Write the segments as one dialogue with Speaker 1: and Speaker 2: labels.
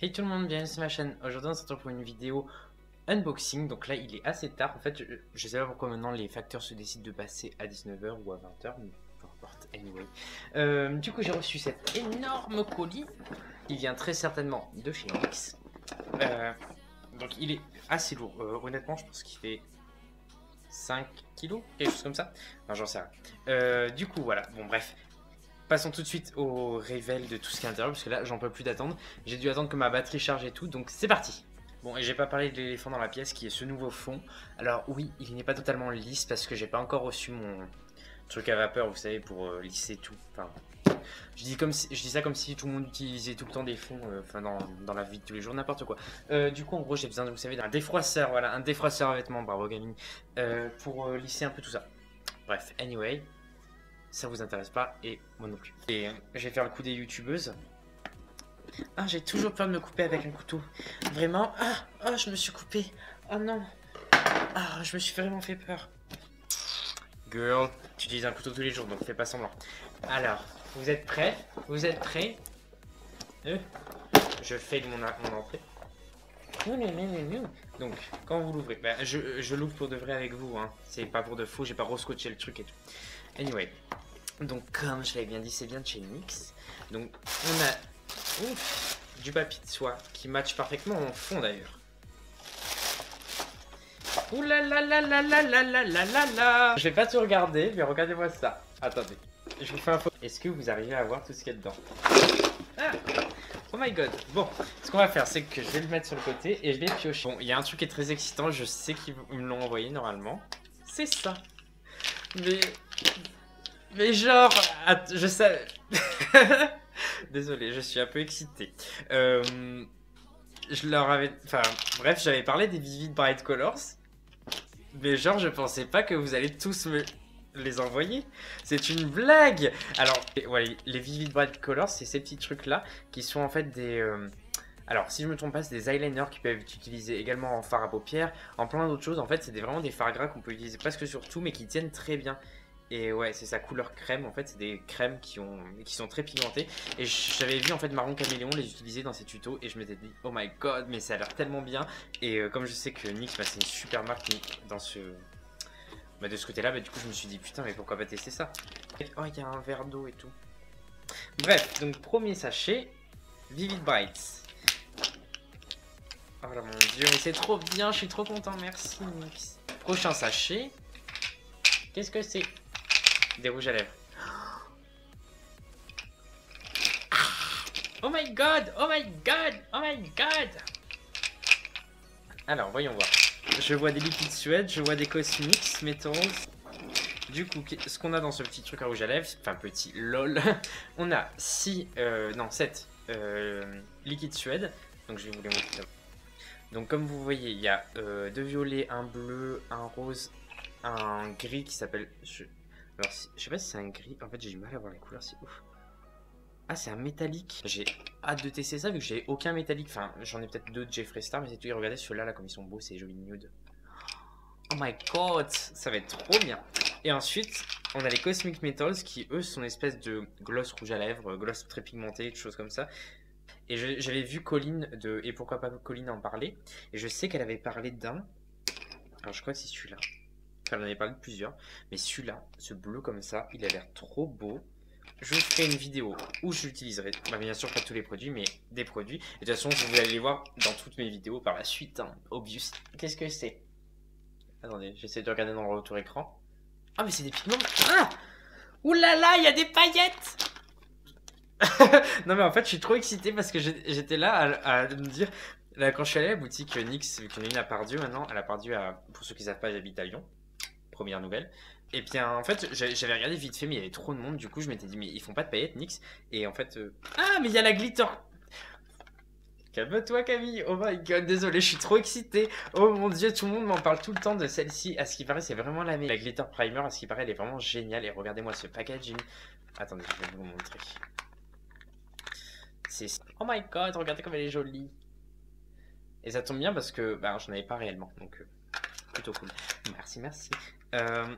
Speaker 1: Hey tout le monde, bienvenue sur ma chaîne. Aujourd'hui on se retrouve pour une vidéo unboxing. Donc là il est assez tard. En fait je sais pas pourquoi maintenant les facteurs se décident de passer à 19 h ou à 20 h, mais peu importe, anyway. Du coup j'ai reçu cet énorme colis. Il vient très certainement de chez NYX. Donc il est assez lourd. Honnêtement je pense qu'il fait 5 kilos, quelque chose comme ça. Enfin j'en sais rien. Du coup voilà, bon bref. Passons tout de suite au révél de tout ce qui est à l'intérieur, parce que là, j'en peux plus d'attendre. J'ai dû attendre que ma batterie charge et tout, donc c'est parti. Bon, et j'ai pas parlé de l'éléphant dans la pièce, qui est ce nouveau fond. Alors oui, il n'est pas totalement lisse, parce que j'ai pas encore reçu mon truc à vapeur, vous savez, pour lisser tout. Enfin, je dis ça comme si tout le monde utilisait tout le temps des fonds, enfin dans la vie de tous les jours, n'importe quoi. Du coup, en gros, j'ai besoin, vous savez, d'un défroisseur, voilà, un défroisseur à vêtements, bravo gaming, pour lisser un peu tout ça. Bref, anyway. Ça vous intéresse pas et moi non plus. Et je vais faire le coup des youtubeuses. Ah, j'ai toujours peur de me couper avec un couteau. Vraiment. Ah, je me suis coupé. Oh non. Ah, je me suis vraiment fait peur. Girl, tu utilises un couteau tous les jours, donc fais pas semblant. Alors, vous êtes prêts? Vous êtes prêts? Je fais mon entrée. Donc, quand vous l'ouvrez, bah, je l'ouvre pour de vrai avec vous, hein. C'est pas pour de faux, j'ai pas rescotché le truc et tout. Anyway, donc comme je l'avais bien dit, c'est bien de chez NYX. Donc, on a du papier de soie qui match parfaitement en fond d'ailleurs. Ouh là là là là là là là là là là. Je vais pas tout regarder, mais regardez-moi ça. Attendez, je vous fais un photo. Est-ce que vous arrivez à voir tout ce qu'il y a dedans? Ah. Oh my god. Bon, ce qu'on va faire, c'est que je vais le mettre sur le côté et je vais piocher. Bon, il y a un truc qui est très excitant, je sais qu'ils me l'ont envoyé normalement. C'est ça. Mais genre, je sais. Désolé, je suis un peu excité. Je leur avais... Enfin, bref, j'avais parlé des Vivid Bright Colors. Mais genre, je pensais pas que vous allez tous me les envoyer. C'est une blague. Alors, ouais, les Vivid Bright Colors, c'est ces petits trucs-là qui sont en fait des... Alors, si je me trompe pas, c'est des eyeliners qui peuvent être utilisés également en fard à paupières, en plein d'autres choses. En fait, c'est vraiment des fards gras qu'on peut utiliser presque sur tout, mais qui tiennent très bien. Et ouais, c'est sa couleur crème. En fait, c'est des crèmes qui sont très pigmentées. Et j'avais vu en fait Marron Caméléon les utiliser dans ses tutos. Et je m'étais dit, oh my god, mais ça a l'air tellement bien. Et comme je sais que NYX, bah, c'est une super marque dans ce... Bah, de ce côté-là, bah, du coup, je me suis dit, putain, mais pourquoi pas tester ça? Oh, il y a un verre d'eau et tout. Bref, donc premier sachet, Vivid Brights. Oh là mon dieu, mais c'est trop bien, je suis trop content, merci NYX. Prochain sachet. Qu'est-ce que c'est? Des rouges à lèvres. Oh my god, oh my god, oh my god. Alors, voyons voir. Je vois des liquides Suède, je vois des Cosmix, Metals. Du coup, ce qu'on a dans ce petit truc à rouge à lèvres, enfin petit, lol, on a 7 liquides Suède. Donc je vais vous les montrer. Donc comme vous voyez, il y a 2 violets, un bleu, un rose, un gris qui s'appelle... Alors, je sais pas si c'est un gris. En fait, j'ai du mal à voir les couleurs, c'est ouf. Ah, c'est un métallique. J'ai hâte de tester ça vu que j'ai aucun métallique. Enfin, j'en ai peut-être deux de Jeffree Star, mais c'est tout. Regardez ceux-là, là, comme ils sont beaux, c'est joli nude. Oh my god, ça va être trop bien. Et ensuite, on a les Cosmic Metals qui, eux, sont une espèce de gloss rouge à lèvres, gloss très pigmenté, des choses comme ça. Et j'avais vu Colline de Et pourquoi pas Colline en parler. Et je sais qu'elle avait parlé d'un. Alors, je crois que c'est celui-là. Enfin, j'en avais parlé de plusieurs. Mais celui-là, ce bleu comme ça, il a l'air trop beau. Je vous ferai une vidéo où je l'utiliserai. Bah, bien sûr, pas tous les produits, mais des produits. Et de toute façon, vous allez les voir dans toutes mes vidéos par la suite. Hein. Obvious. Qu'est-ce que c'est? Attendez, j'essaie de regarder dans le retour écran. Ah, mais c'est des pigments. Ah! Ouh là là, il y a des paillettes! Non, mais en fait, je suis trop excité parce que j'étais là à me dire. Là, quand je suis allé à la boutique NYX, vu qu'il y en a une à Pardieu maintenant, à la Pardieu, pour ceux qui ne savent pas, j'habite à Lyon. Première nouvelle. Et bien en fait j'avais regardé vite fait mais il y avait trop de monde, du coup je m'étais dit mais ils font pas de paillettes NYX. Et en fait ah mais il y a la glitter. Calme-toi Camille. Oh my god, désolé, je suis trop excité. Oh mon dieu, tout le monde m'en parle tout le temps de celle-ci. À ce qui paraît c'est vraiment la meilleure. La glitter primer, à ce qui paraît elle est vraiment géniale. Et regardez-moi ce packaging. Attendez, je vais vous montrer. Oh my god, regardez comme elle est jolie. Et ça tombe bien parce que bah, j'en avais pas réellement, donc plutôt cool. Merci, merci.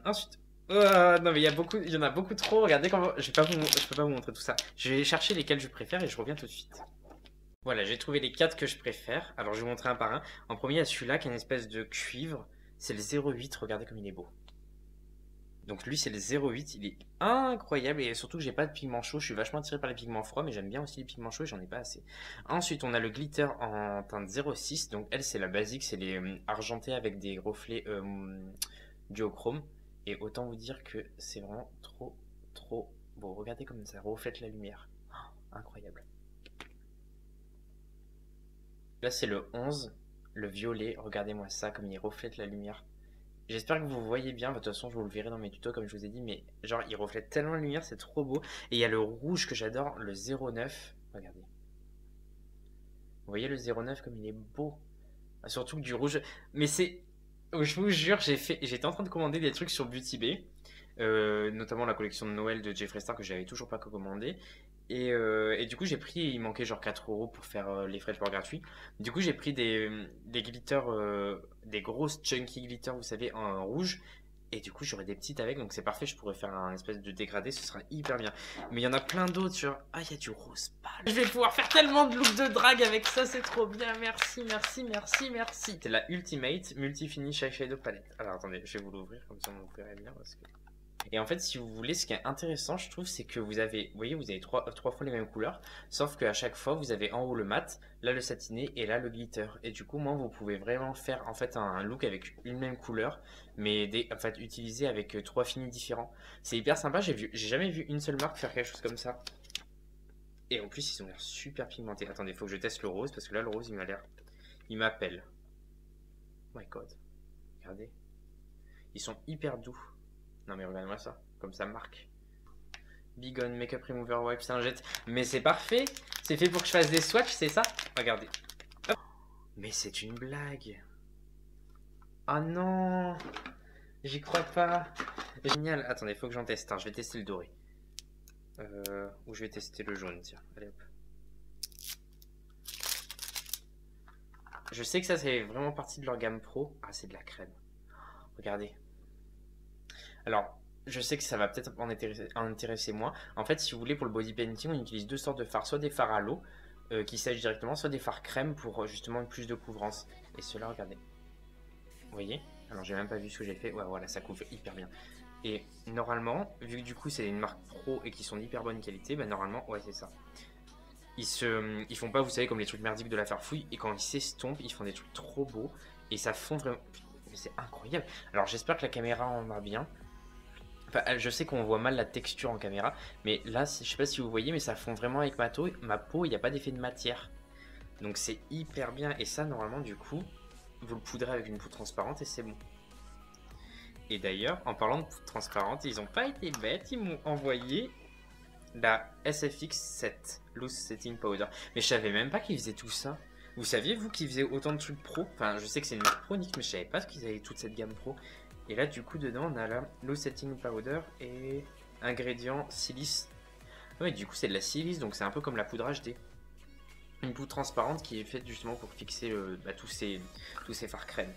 Speaker 1: Ensuite, non mais il y en a beaucoup trop. Regardez comment je peux pas vous montrer tout ça. Je vais chercher lesquels je préfère et je reviens tout de suite. Voilà, j'ai trouvé les 4 que je préfère. Alors je vais vous montrer un par un. En premier, il y a celui-là qui est une espèce de cuivre. C'est le 08, regardez comme il est beau. Donc lui c'est le 08, il est incroyable et surtout que j'ai pas de pigments chauds, je suis vachement attiré par les pigments froids mais j'aime bien aussi les pigments chauds et j'en ai pas assez. Ensuite on a le glitter en teinte 06, donc elle c'est la basique, c'est les argentés avec des reflets duochrome et autant vous dire que c'est vraiment trop beau. Regardez comme ça reflète la lumière, incroyable. Là c'est le 11, le violet, regardez-moi ça comme il reflète la lumière. J'espère que vous voyez bien, de toute façon je vous le verrai dans mes tutos comme je vous ai dit, mais genre il reflète tellement la lumière, c'est trop beau. Et il y a le rouge que j'adore, le 09, regardez. Vous voyez le 09 comme il est beau. Ah, surtout que du rouge, mais c'est... Je vous jure, j'étais en train de commander des trucs sur Beauty Bay, notamment la collection de Noël de Jeffree Star que j'avais toujours pas commandé. Et du coup, j'ai pris, il manquait genre 4 euros pour faire les frais de port gratuits. Du coup, j'ai pris des glitters, des grosses chunky glitters, vous savez, en rouge. Et du coup, j'aurai des petites avec, donc c'est parfait. Je pourrais faire un espèce de dégradé, ce sera hyper bien. Mais il y en a plein d'autres sur. Ah, il y a du rose pâle. Je vais pouvoir faire tellement de looks de drague avec ça, c'est trop bien. Merci, merci, merci, merci. C'est la Ultimate Multi Finish Eyeshadow Palette. Alors attendez, je vais vous l'ouvrir comme ça on verra bien parce que. Et en fait, si vous voulez, ce qui est intéressant, je trouve, c'est que vous avez, vous voyez, vous avez trois fois les mêmes couleurs, sauf qu'à chaque fois, vous avez en haut le mat, là le satiné et là le glitter. Et du coup, moi, vous pouvez vraiment faire en fait un look avec une même couleur, mais en fait, utilisé avec 3 finis différents. C'est hyper sympa. J'ai jamais vu une seule marque faire quelque chose comme ça. Et en plus, ils ont l'air super pigmentés. Attendez, il faut que je teste le rose parce que là, le rose, il m'appelle. Oh my god, regardez, ils sont hyper doux. Non mais regardez-moi ça, comme ça marque. Big On Makeup Remover Wipe, c'est un jet. Mais c'est parfait. C'est fait pour que je fasse des swatchs, c'est ça? Regardez. Hop. Mais c'est une blague. Ah non. J'y crois pas. Génial. Attendez, faut que j'en teste. Je vais tester le doré. Ou je vais tester le jaune, tiens. Allez hop. Je sais que ça, c'est vraiment partie de leur gamme pro. Ah, c'est de la crème. Regardez. Alors, je sais que ça va peut-être en intéresser moins. En fait, si vous voulez, pour le body painting, on utilise deux sortes de fards. Soit des fards à l'eau, qui sèchent directement, soit des fards crème pour justement plus de couvrance. Et cela, regardez. Vous voyez? Alors, j'ai même pas vu ce que j'ai fait. Ouais, voilà, ça couvre hyper bien. Et normalement, vu que du coup, c'est une marque pro et qui sont d'hyper bonne qualité, bah normalement, ouais, c'est ça. Ils font pas, vous savez, comme les trucs merdiques de la Farfouille. Et quand ils s'estompent, ils font des trucs trop beaux. Et ça fond vraiment. C'est incroyable. Alors, j'espère que la caméra en va bien. Enfin, je sais qu'on voit mal la texture en caméra, mais là, je sais pas si vous voyez, mais ça fond vraiment avec ma peau, il n'y a pas d'effet de matière. Donc c'est hyper bien, et ça, normalement, du coup, vous le poudrez avec une poudre transparente et c'est bon. Et d'ailleurs, en parlant de poudre transparente, ils n'ont pas été bêtes, ils m'ont envoyé la SFX 7, Loose Setting Powder. Mais je savais même pas qu'ils faisaient tout ça. Vous saviez, vous, qu'ils faisaient autant de trucs pro? Enfin, je sais que c'est une marque pro, Nick, mais je savais pas qu'ils avaient toute cette gamme pro. Et là, du coup, dedans, on a la Loose Setting Powder et ingrédients silice. Ouais, du coup, c'est de la silice, donc c'est un peu comme la poudre HD. Une poudre transparente qui est faite justement pour fixer tous ces fards crème.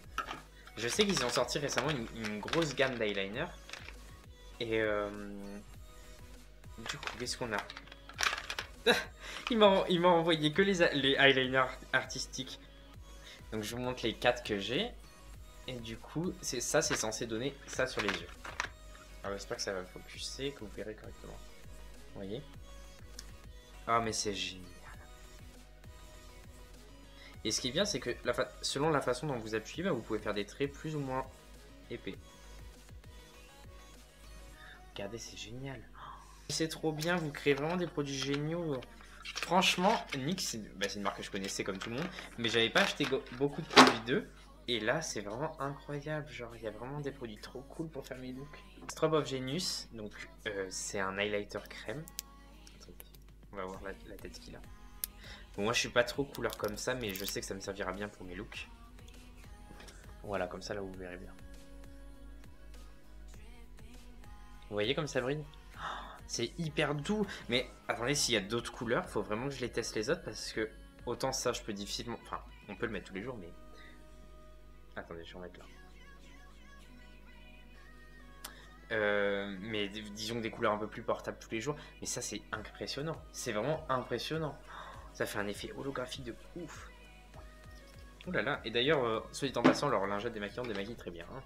Speaker 1: Je sais qu'ils ont sorti récemment une grosse gamme d'eyeliner. Et du coup, qu'est-ce qu'on a? Il m'a envoyé que les eyeliners artistiques. Donc, je vous montre les 4 que j'ai. Et du coup, c'est censé donner ça sur les yeux. Alors j'espère que ça va focuser, que vous verrez correctement. Vous voyez? Ah mais c'est génial. Et ce qui est bien, c'est que selon la façon dont vous appuyez, vous pouvez faire des traits plus ou moins épais. Regardez, c'est génial. C'est trop bien, vous créez vraiment des produits géniaux. Franchement, NYX, c'est une marque que je connaissais comme tout le monde, mais j'avais pas acheté beaucoup de produits d'eux. Et là, c'est vraiment incroyable. Genre, il y a vraiment des produits trop cool pour faire mes looks. Strobe of Genius, donc c'est un highlighter crème. On va voir la tête qu'il a. Bon, moi, je suis pas trop couleur comme ça, mais je sais que ça me servira bien pour mes looks. Voilà, comme ça, là, vous verrez bien. Vous voyez comme ça brille? C'est hyper doux. Mais attendez, s'il y a d'autres couleurs, faut vraiment que je les teste les autres parce que autant ça, je peux difficilement. Enfin, on peut le mettre tous les jours, mais. Attendez, je vais en mettre là. Mais disons que des couleurs un peu plus portables tous les jours. Mais ça, c'est impressionnant. C'est vraiment impressionnant. Ça fait un effet holographique de ouf. Ouh là là. Et d'ailleurs, soit dit en passant, leur lingette démaquillante démaquille très bien. Hein.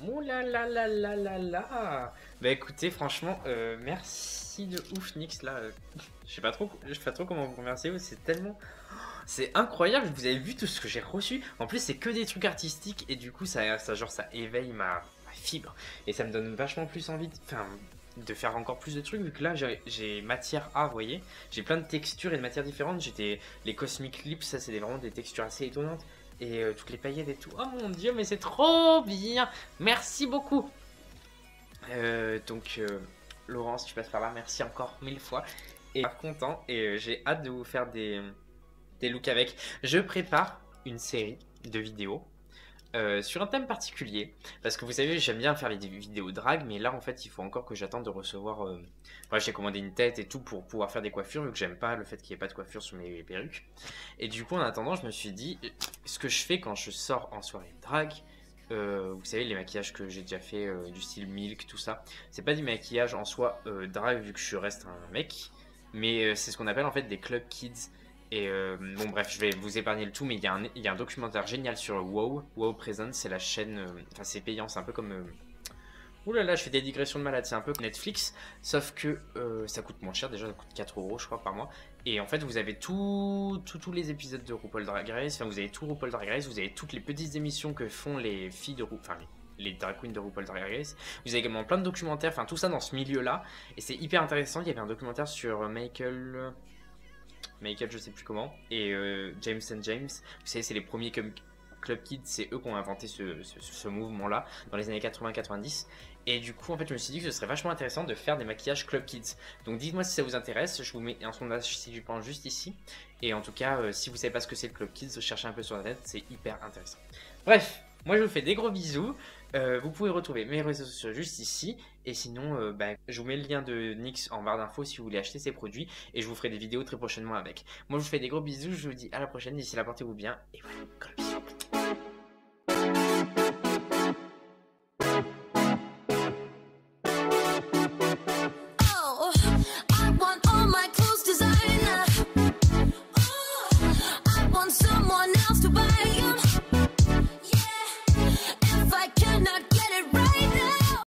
Speaker 1: Oh là là là là là là. Bah écoutez, franchement, merci de ouf, Nyx. Là, je sais pas trop comment vous remercier. C'est tellement... C'est incroyable, vous avez vu tout ce que j'ai reçu. En plus, c'est que des trucs artistiques et du coup, ça éveille ma fibre. Et ça me donne vachement plus envie de faire encore plus de trucs. Vu que là, j'ai matière A, vous voyez. J'ai plein de textures et de matières différentes. Les Cosmic Lips, ça, c'est vraiment des textures assez étonnantes. Et toutes les paillettes et tout. Oh mon dieu, mais c'est trop bien. Merci beaucoup. Laurence, tu passes par là. Merci encore 1000 fois. Et content. Et j'ai hâte de vous faire des looks avec. Je prépare une série de vidéos sur un thème particulier. Parce que vous savez, j'aime bien faire les vidéos drag. Mais là, en fait, il faut encore que j'attende de recevoir... j'ai commandé une tête et tout pour pouvoir faire des coiffures. Vu que j'aime pas le fait qu'il n'y ait pas de coiffure sur mes perruques. Et du coup, en attendant, je me suis dit... Ce que je fais quand je sors en soirée drag... vous savez, les maquillages que j'ai déjà fait, du style Milk, tout ça. C'est pas du maquillage en soi drag, vu que je reste un mec. Mais c'est ce qu'on appelle en fait des club kids. Et bon bref, je vais vous épargner le tout, mais il y a un documentaire génial sur WoW Presents, c'est la chaîne, enfin c'est payant, c'est un peu comme... Ouh là là, je fais des digressions de malade, c'est un peu comme Netflix, sauf que ça coûte moins cher, déjà ça coûte 4 € je crois par mois. Et en fait vous avez tous les épisodes de RuPaul Drag Race, enfin vous avez tout RuPaul Drag Race, vous avez toutes les petites émissions que font les filles de RuPaul, enfin les drag queens de RuPaul Drag Race. Vous avez également plein de documentaires, enfin tout ça dans ce milieu-là, et c'est hyper intéressant. Il y avait un documentaire sur Michael je sais plus comment, et James and James, vous savez c'est les premiers Club Kids, c'est eux qui ont inventé ce mouvement-là dans les années 80-90. Et du coup, en fait, je me suis dit que ce serait vachement intéressant de faire des maquillages Club Kids. Donc dites-moi si ça vous intéresse, je vous mets un sondage si je pense juste ici. Et en tout cas, si vous savez pas ce que c'est le Club Kids, cherchez un peu sur internet, c'est hyper intéressant. Bref, moi je vous fais des gros bisous. Vous pouvez retrouver mes réseaux sociaux juste ici. Et sinon, je vous mets le lien de Nyx en barre d'infos si vous voulez acheter ces produits. Et je vous ferai des vidéos très prochainement avec. Moi je vous fais des gros bisous, je vous dis à la prochaine. D'ici là, portez-vous bien. Et voilà, gros bisous.